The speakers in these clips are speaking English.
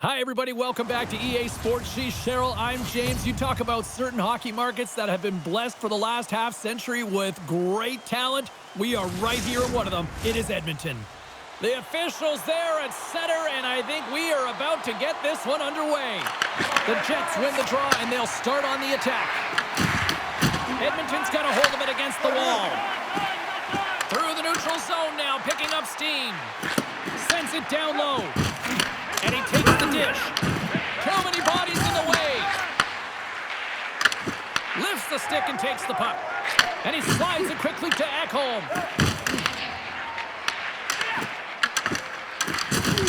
Hi, everybody. Welcome back to EA Sports. She's Cheryl. I'm James. You talk about certain hockey markets that have been blessed for the last half century with great talent. We are right here in one of them. It is Edmonton. The officials there at center, and I think we are about to get this one underway. The Jets win the draw, and they'll start on the attack. Edmonton's got a hold of it against the wall. Through the neutral zone now, picking up steam. Sends it down low. And he takes the dish. Too many bodies in the way. Lifts the stick and takes the puck. And he slides it quickly to Ekholm.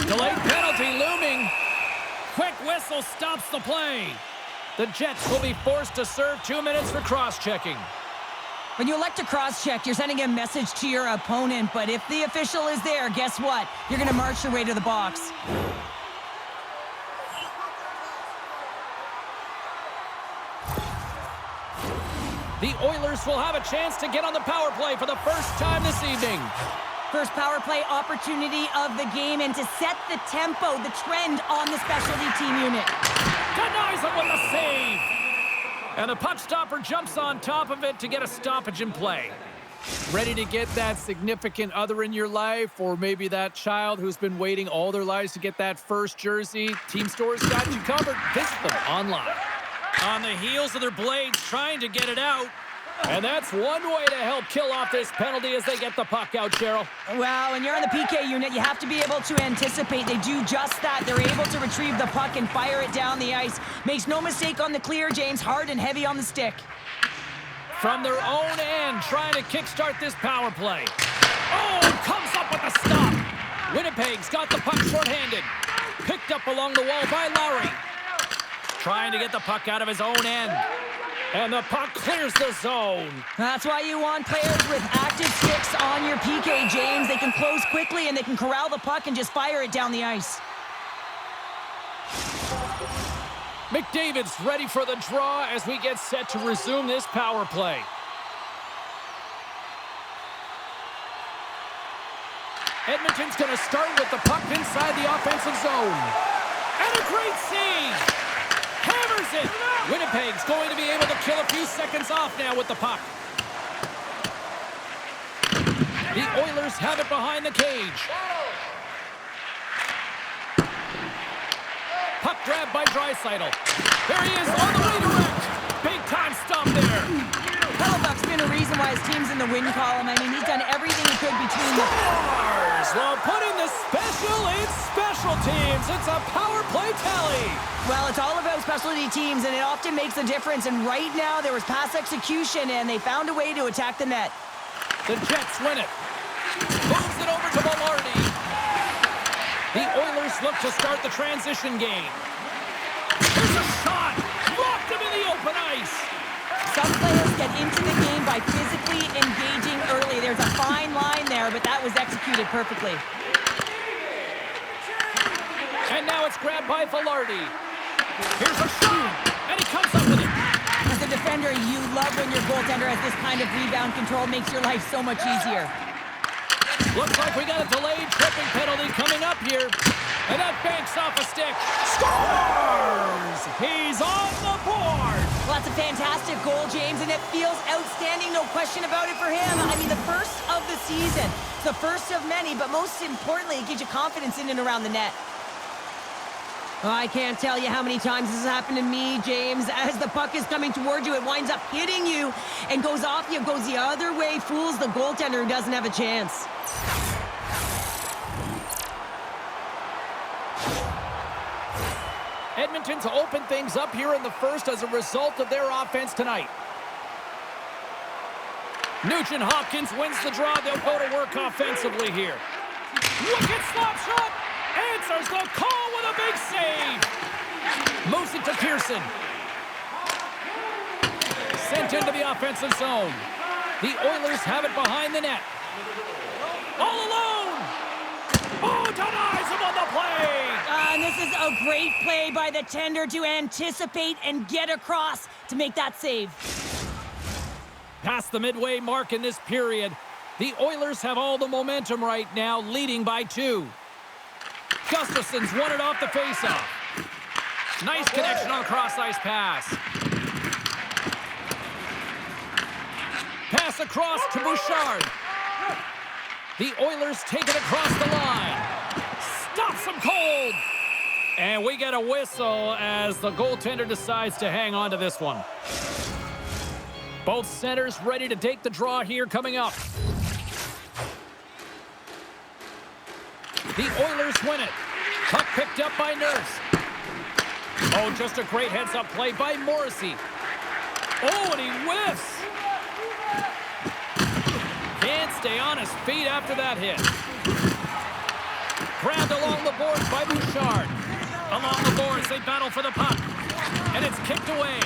Delayed penalty looming. Quick whistle stops the play. The Jets will be forced to serve 2 minutes for cross-checking. When you elect to cross-check, you're sending a message to your opponent, but if the official is there, guess what? You're going to march your way to the box. The Oilers will have a chance to get on the power play for the first time this evening. First power play opportunity of the game, and to set the tempo, the trend on the specialty team unit. Denies him with the save. And the puck stopper jumps on top of it to get a stoppage in play. Ready to get that significant other in your life, or maybe that child who's been waiting all their lives to get that first jersey? Team Store's got you covered. Visit them online. On the heels of their blades, trying to get it out. And that's one way to help kill off this penalty as they get the puck out, Cheryl. Well, when you're on the PK unit, you have to be able to anticipate. They do just that. They're able to retrieve the puck and fire it down the ice. Makes no mistake on the clear, James. Hard and heavy on the stick. From their own end, trying to kickstart this power play. Oh, comes up with a stop. Winnipeg's got the puck shorthanded. Picked up along the wall by Lowry. Trying to get the puck out of his own end. And the puck clears the zone. That's why you want players with active sticks on your PK, James. They can close quickly and they can corral the puck and just fire it down the ice. McDavid's ready for the draw as we get set to resume this power play. Edmonton's going to start with the puck inside the offensive zone. And a great save! Hammers it! Winnipeg's going to be able to kill a few seconds off now with the puck. The Oilers have it behind the cage. Puck grab by Draisaitl. There he is on the redirect. Big time stop there. Hellebuyck's been a reason why his team's in the win column. I mean, he's done everything he could between the... Scores! Well, putting the special in special teams. It's a power play tally. Well, it's all about specialty teams, and it often makes a difference. And right now, there was pass execution, and they found a way to attack the net. The Jets win it. Moves it over to Velarde. The Oilers look to start the transition game. There's a shot. Blocked him in the open ice. Some players get into the game by physically engaging early. There's a fine line there, but that was executed perfectly. And now it's grabbed by Velarde. Here's a shot, and he comes up with it. As a defender, you love when your goaltender has this kind of rebound control. Makes your life so much easier. Looks like we got a delayed tripping penalty coming up here. And that banks off a stick. Scores! He's on the board! Well, that's a fantastic goal, James, and it feels outstanding, no question about it for him. I mean, the first of the season. It's the first of many, but most importantly, it gives you confidence in and around the net. I can't tell you how many times this has happened to me, James. As the puck is coming toward you, it winds up hitting you and goes off you, goes the other way, fools the goaltender who doesn't have a chance. Edmonton to open things up here in the first as a result of their offense tonight. Nugent Hopkins wins the draw. They'll go to work offensively here. Wicked slap shot. Answers the call with a big save. Moves it to Pearson. Sent into the offensive zone. The Oilers have it behind the net. All alone. Oh, denies him on the play. And this is a great play by the tender to anticipate and get across to make that save. Past the midway mark in this period, the Oilers have all the momentum right now, leading by 2. Gustafson's won it off the faceoff. Nice connection on the cross-ice pass. Pass across to Bouchard. The Oilers take it across the line. Stops them cold. And we get a whistle as the goaltender decides to hang on to this one. Both centers ready to take the draw here coming up. The Oilers win it. Puck picked up by Nurse. Oh, just a great heads-up play by Morrissey. Oh, and he whiffs. Can't stay on his feet after that hit. Grabbed along the boards by Bouchard. Along the boards, they battle for the puck. And it's kicked away.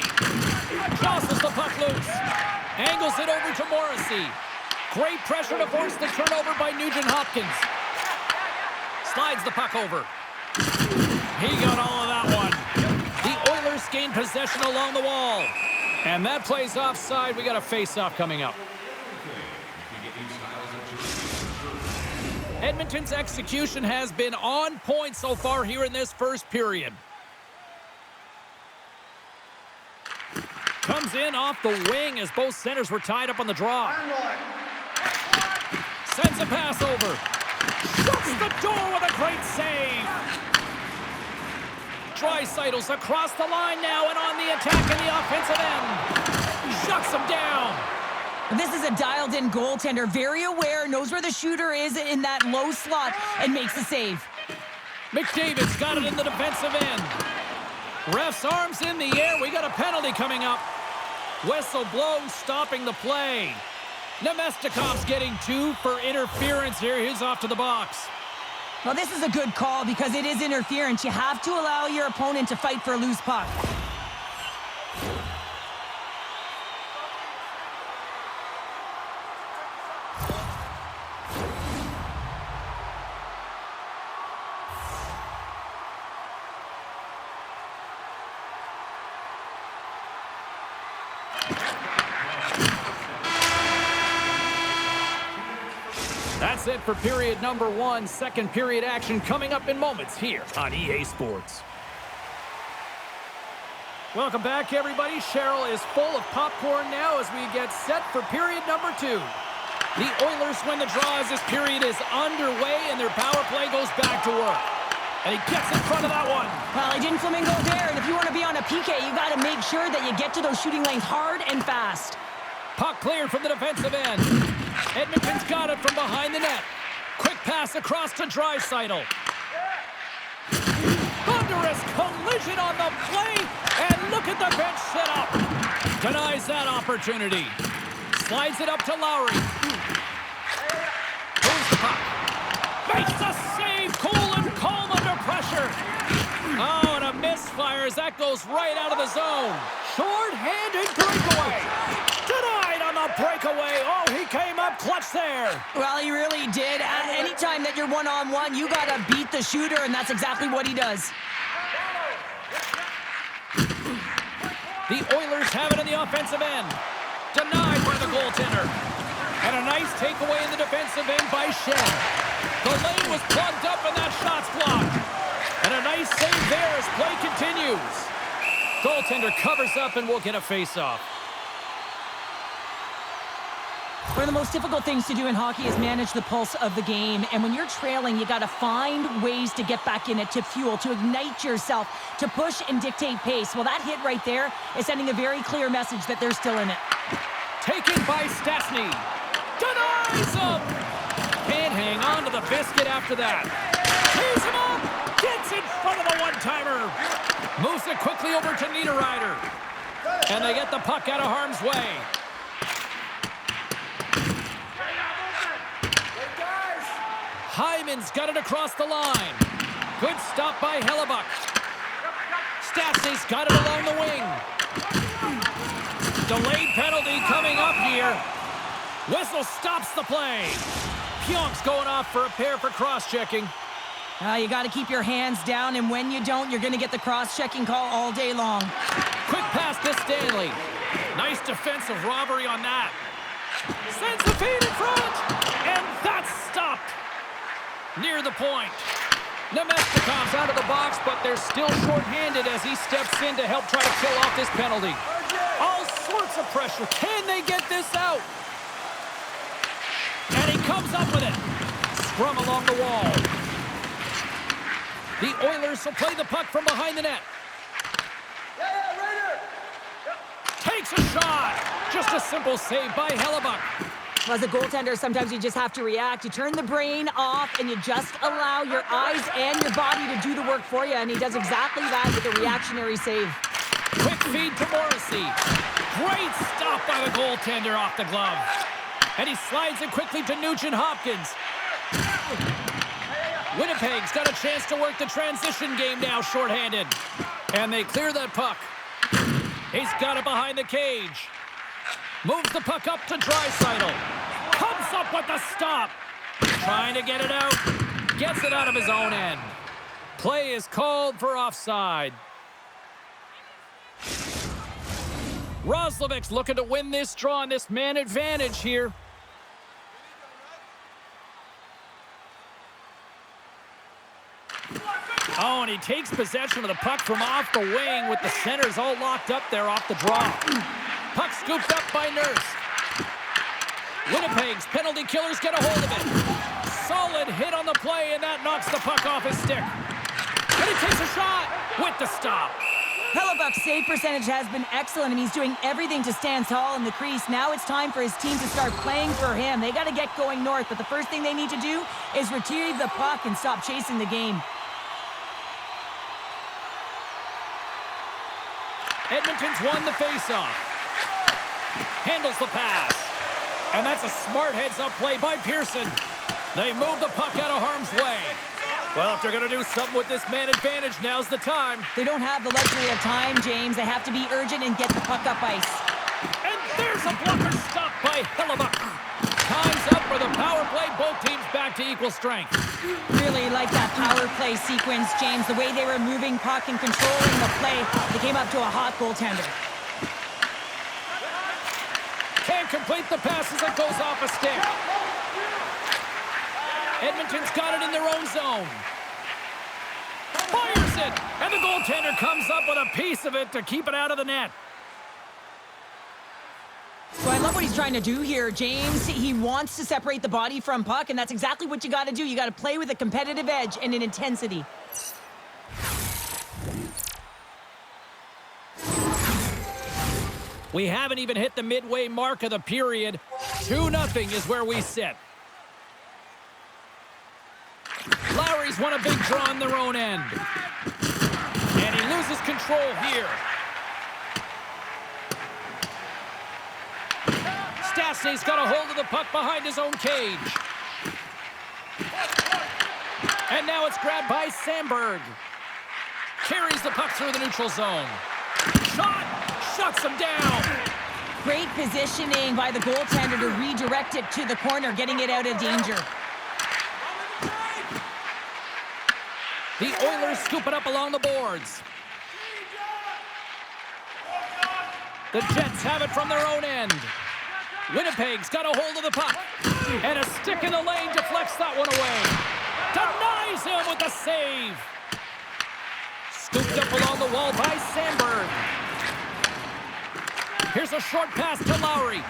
Jostles the puck loose. Angles it over to Morrissey. Great pressure to force the turnover by Nugent-Hopkins. Slides the puck over. He got all of that one. The Oilers gain possession along the wall. And that plays offside. We got a face-off coming up. Edmonton's execution has been on point so far here in this first period. Comes in off the wing as both centers were tied up on the draw. Sends a pass over. Shuts the door with a great save. Draisaitl's across the line now and on the attack in the offensive end. Shuts him down. This is a dialed-in goaltender, very aware, knows where the shooter is in that low slot, and makes the save. McDavid's got it in the defensive end. Ref's arms in the air. We got a penalty coming up. Whistle blown, stopping the play. Nemestikov's getting 2 for interference here. He's off to the box. Well, this is a good call because it is interference. You have to allow your opponent to fight for a loose puck. That's it for period number 1. Second period action coming up in moments here on EA Sports. Welcome back, everybody. Cheryl is full of popcorn now as we get set for period number 2. The Oilers win the draw as this period is underway and their power play goes back to work. And he gets in front of that one. Well, he didn't flamingo there, and if you want to be on a PK, you got to make sure that you get to those shooting lanes hard and fast. Puck cleared from the defensive end. Edmonton's got it from behind the net. Quick pass across to Draisaitl. Thunderous collision on the play, and look at the bench setup. Denies that opportunity. Slides it up to Lowry. Moves the puck. Makes the save. Cool and calm under pressure. Oh, and a misfire as that goes right out of the zone. Short-handed breakaway. Denied on the breakaway. Oh, he came up clutch there. Well, he really did. Anytime that you're one-on-one, you got to beat the shooter, and that's exactly what he does. The Oilers have it in the offensive end. Denied by the goaltender. And a nice takeaway in the defensive end by Shen. The lane was plugged up and that shot's blocked. And a nice save there as play continues. Goaltender covers up and we'll get a face-off. One of the most difficult things to do in hockey is manage the pulse of the game. And when you're trailing, you got to find ways to get back in it, to fuel, to ignite yourself, to push and dictate pace. Well, that hit right there is sending a very clear message that they're still in it. Taken by Stastny. Denies him! Can't hang on to the biscuit after that. Tees him up! Gets in front of the one-timer. Moves it quickly over to Niederreiter. And they get the puck out of harm's way. Hyman's got it across the line. Good stop by Hellebuck. Stastny's got it along the wing. Delayed penalty coming up here. Whistle stops the play. Pionk's going off for a pair for cross-checking. You got to keep your hands down, and when you don't, you're going to get the cross-checking call all day long. Quick pass to Stanley. Nice defensive robbery on that. Sends the feed in front, and that's stopped. Near the point. Nemestikov's out of the box, but they're still short-handed as he steps in to help try to kill off this penalty. All sorts of pressure. Can they get this out? And he comes up with it. Scrum along the wall. The Oilers will play the puck from behind the net. Takes a shot. Just a simple save by Hellebuck. Well, as a goaltender, sometimes you just have to react. You turn the brain off, and you just allow your eyes and your body to do the work for you, and he does exactly that with a reactionary save. Quick feed to Morrissey. Great stop by the goaltender off the glove. And he slides it quickly to Nugent-Hopkins. Winnipeg's got a chance to work the transition game now, shorthanded. And they clear that puck. He's got it behind the cage. Moves the puck up to Draisaitl. Comes up with the stop. Trying to get it out. Gets it out of his own end. Play is called for offside. Roslovic's looking to win this draw on this man advantage here. Oh, and he takes possession of the puck from off the wing with the centers all locked up there off the draw. Puck scooped up by Nurse. Winnipeg's penalty killers get a hold of it. Solid hit on the play, and that knocks the puck off his stick. And he takes a shot with the stop. Hellebuck's save percentage has been excellent, and he's doing everything to stand tall in the crease. Now it's time for his team to start playing for him. They got to get going north, but the first thing they need to do is retrieve the puck and stop chasing the game. Edmonton's won the faceoff. Handles the pass. And that's a smart heads-up play by Pearson. They move the puck out of harm's way. Well, if they're going to do something with this man advantage, now's the time. They don't have the luxury of time, James. They have to be urgent and get the puck up ice. And there's a blocker stop by Hellebuck. Time's up for the power play. Both teams back to equal strength. Really like that power play sequence, James. The way they were moving puck and controlling the play, they came up to a hot goaltender. Can't complete the pass as it goes off a stick. Edmonton's got it in their own zone. Fires it! And the goaltender comes up with a piece of it to keep it out of the net. So I love what he's trying to do here, James. He wants to separate the body from puck, and that's exactly what you got to do. You got to play with a competitive edge and an intensity. We haven't even hit the midway mark of the period. 2-0 is where we sit. Lowry's won a big draw on their own end. And he loses control here. Stastny's got a hold of the puck behind his own cage. And now it's grabbed by Sandberg. Carries the puck through the neutral zone. Shot! Shuts him down. Great positioning by the goaltender to redirect it to the corner, getting it out of danger. The Oilers scoop it up along the boards. The Jets have it from their own end. Winnipeg's got a hold of the puck. And a stick in the lane deflects that one away. Denies him with the save. Scooped up along the wall by Sandberg. Here's a short pass to Lowry.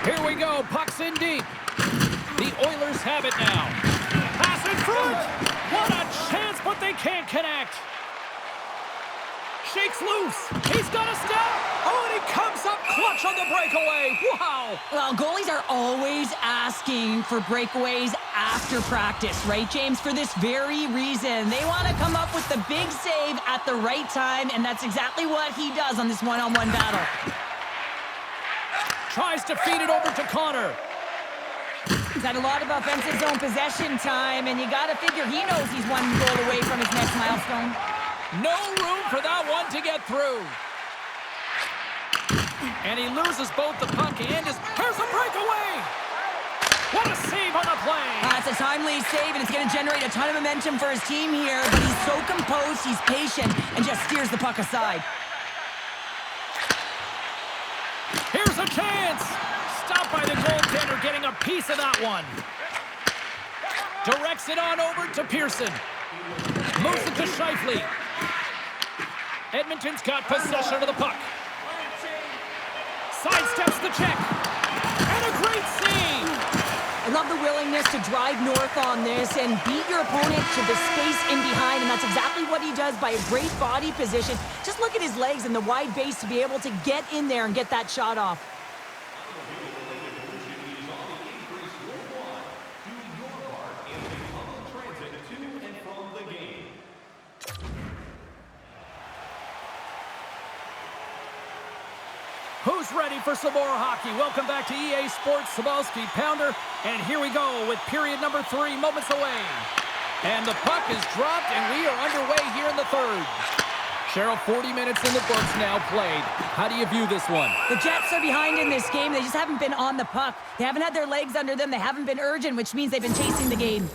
Here we go. Puck's in deep. The Oilers have it now. Pass in front. What a chance, but they can't connect. Shakes loose. He's got a step. Oh, and he comes up clutch on the breakaway. Wow. Well, goalies are always asking for breakaways after practice, right, James? For this very reason. They want to come up with the big save at the right time, and that's exactly what he does on this one-on-one battle. Tries to feed it over to Connor. He's had a lot of offensive zone possession time, and you got to figure he knows he's one goal away from his next milestone. No room for that one to get through. And he loses both the puck and his... Here's a breakaway! What a save on the play! It's a timely save, and it's going to generate a ton of momentum for his team here, but he's so composed, he's patient, and just steers the puck aside. Here's a chance! Stopped by the goaltender, getting a piece of that one. Directs it on over to Pearson. Moves it to Scheifele. Edmonton's got possession of the puck. Sidesteps the check. And a great save. I love the willingness to drive north on this and beat your opponent to the space in behind, and that's exactly what he does by a great body position. Just look at his legs and the wide base to be able to get in there and get that shot off. Who's ready for some more hockey? Welcome back to EA Sports Sabowski Pounder. And here we go with period number 3, moments away. And the puck is dropped, and we are underway here in the third. Cheryl, 40 minutes in the books now played. How do you view this one? The Jets are behind in this game. They just haven't been on the puck. They haven't had their legs under them. They haven't been urgent, which means they've been chasing the game.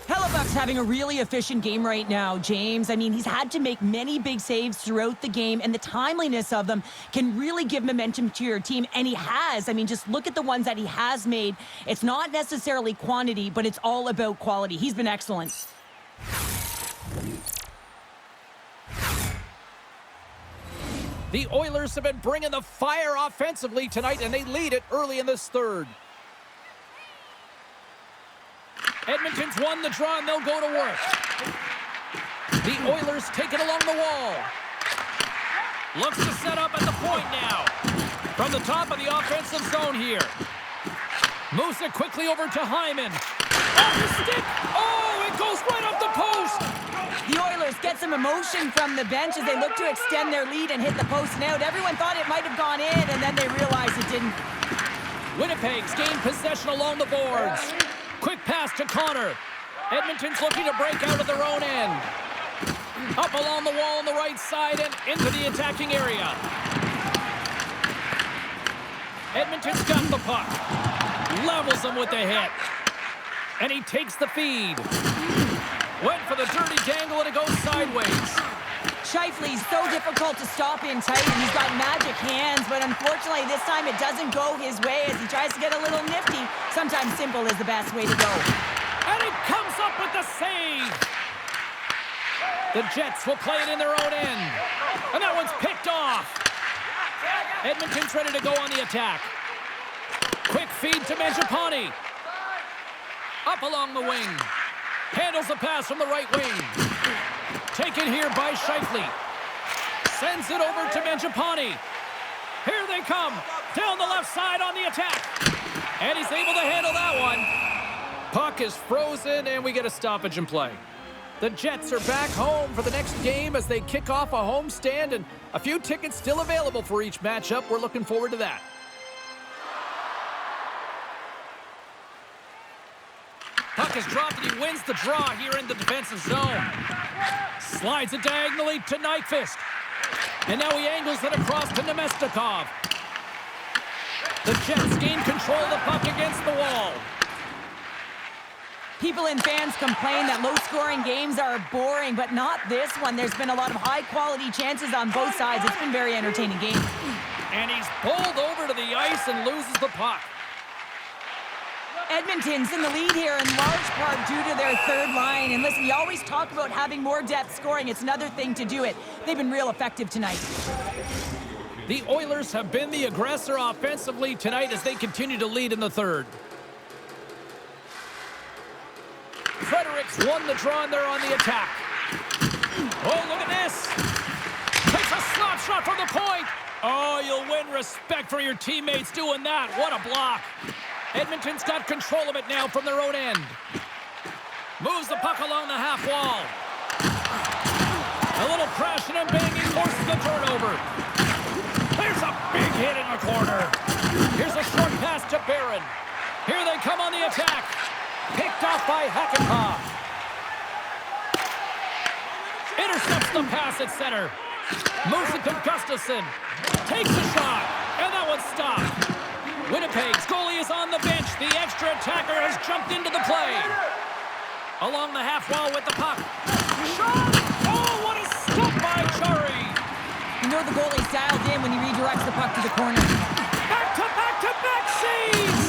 Hellebuck's having a really efficient game right now, James. I mean, he's had to make many big saves throughout the game, and the timeliness of them can really give momentum to your team, and he has. I mean, just look at the ones that he has made. It's not necessarily quantity, but it's all about quality. He's been excellent. The Oilers have been bringing the fire offensively tonight, and they lead it early in this third. Edmonton's won the draw, and they'll go to work. The Oilers take it along the wall. Looks to set up at the point now. From the top of the offensive zone here. Moves it quickly over to Hyman. Off the stick. Oh, it goes right off the post. The Oilers get some emotion from the bench as they look to extend their lead and hit the post and out. Everyone thought it might have gone in, and then they realized it didn't. Winnipeg's gained possession along the boards. Quick pass to Connor. Edmonton's looking to break out of their own end. Up along the wall on the right side and into the attacking area. Edmonton's got the puck. Levels him with the hit. And he takes the feed. Went for the dirty dangle and it goes sideways. Scheifele's so difficult to stop in tight, and he's got magic hands, but unfortunately this time it doesn't go his way as he tries to get a little nifty. Sometimes simple is the best way to go. And he comes up with the save. The Jets will play it in their own end. And that one's picked off. Edmonton's ready to go on the attack. Quick feed to Mangiapane. Up along the wing. Handles the pass from the right wing. Taken here by Scheifele. Sends it over to Mangiapane. Here they come. Down the left side on the attack. And he's able to handle that one. Puck is frozen, and we get a stoppage in play. The Jets are back home for the next game as they kick off a homestand, and a few tickets still available for each matchup. We're looking forward to that. Puck is dropped, and he wins the draw here in the defensive zone. Slides it diagonally to Nyquist. And now he angles it across to Nemestikov. The Jets gain control of the puck against the wall. People and fans complain that low-scoring games are boring, but not this one. There's been a lot of high-quality chances on both sides. It's been a very entertaining game. And he's bowled over to the ice and loses the puck. Edmonton's in the lead here in large part due to their third line. And listen, we always talk about having more depth scoring. It's another thing to do it. They've been real effective tonight. The Oilers have been the aggressor offensively tonight as they continue to lead in the third. Fredericks won the draw, and they're on the attack. Oh, look at this. Takes a slap shot from the point. Oh, you'll win respect for your teammates doing that. What a block. Edmonton's got control of it now from their own end. Moves the puck along the half wall. A little crashing and banging forces the turnover. There's a big hit in the corner. Here's a short pass to Barron. Here they come on the attack. Picked off by Hakanpää. Intercepts the pass at center. Moves it to Gustafsson. Takes a shot. And that one's stopped. Winnipeg's goalie is on the bench. The extra attacker has jumped into the play. Along the half wall with the puck. Shot! Oh, what a stop by Chari! You know the goalie's dialed in when he redirects the puck to the corner. Back-to-back saves!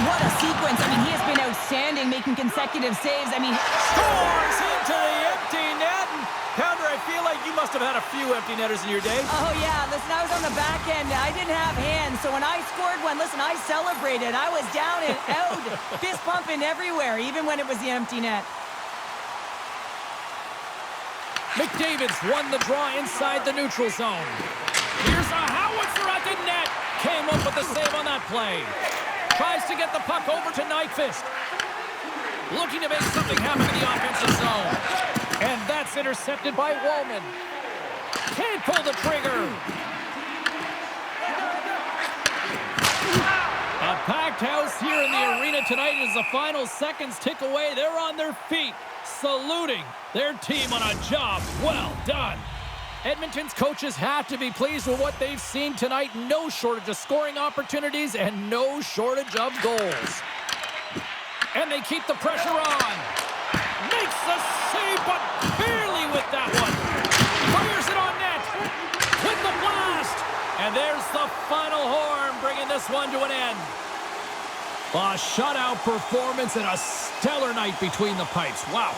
What a sequence. I mean, he has been outstanding, making consecutive consecutive saves. I mean, Scores into the empty net. And Pounder, I feel like you must have had a few empty netters in your day. oh, yeah. Listen, I was on the back end. I didn't have hands. So when I scored one, listen, I celebrated. I was down and out, fist pumping everywhere, even when it was the empty net. McDavid's won the draw inside the neutral zone. Here's a howitzer at the net. Came up with the save on that play. Tries to get the puck over to Nyquist. Looking to make something happen in the offensive zone. And that's intercepted by Wallman. Can't pull the trigger. A packed house here in the arena tonight as the final seconds tick away. They're on their feet, saluting their team on a job well done. Edmonton's coaches have to be pleased with what they've seen tonight. No shortage of scoring opportunities and no shortage of goals. And they keep the pressure on. Makes the save, but barely with that one. Fires it on net. With the blast. And there's the final horn, bringing this one to an end. A shutout performance and a stellar night between the pipes. Wow.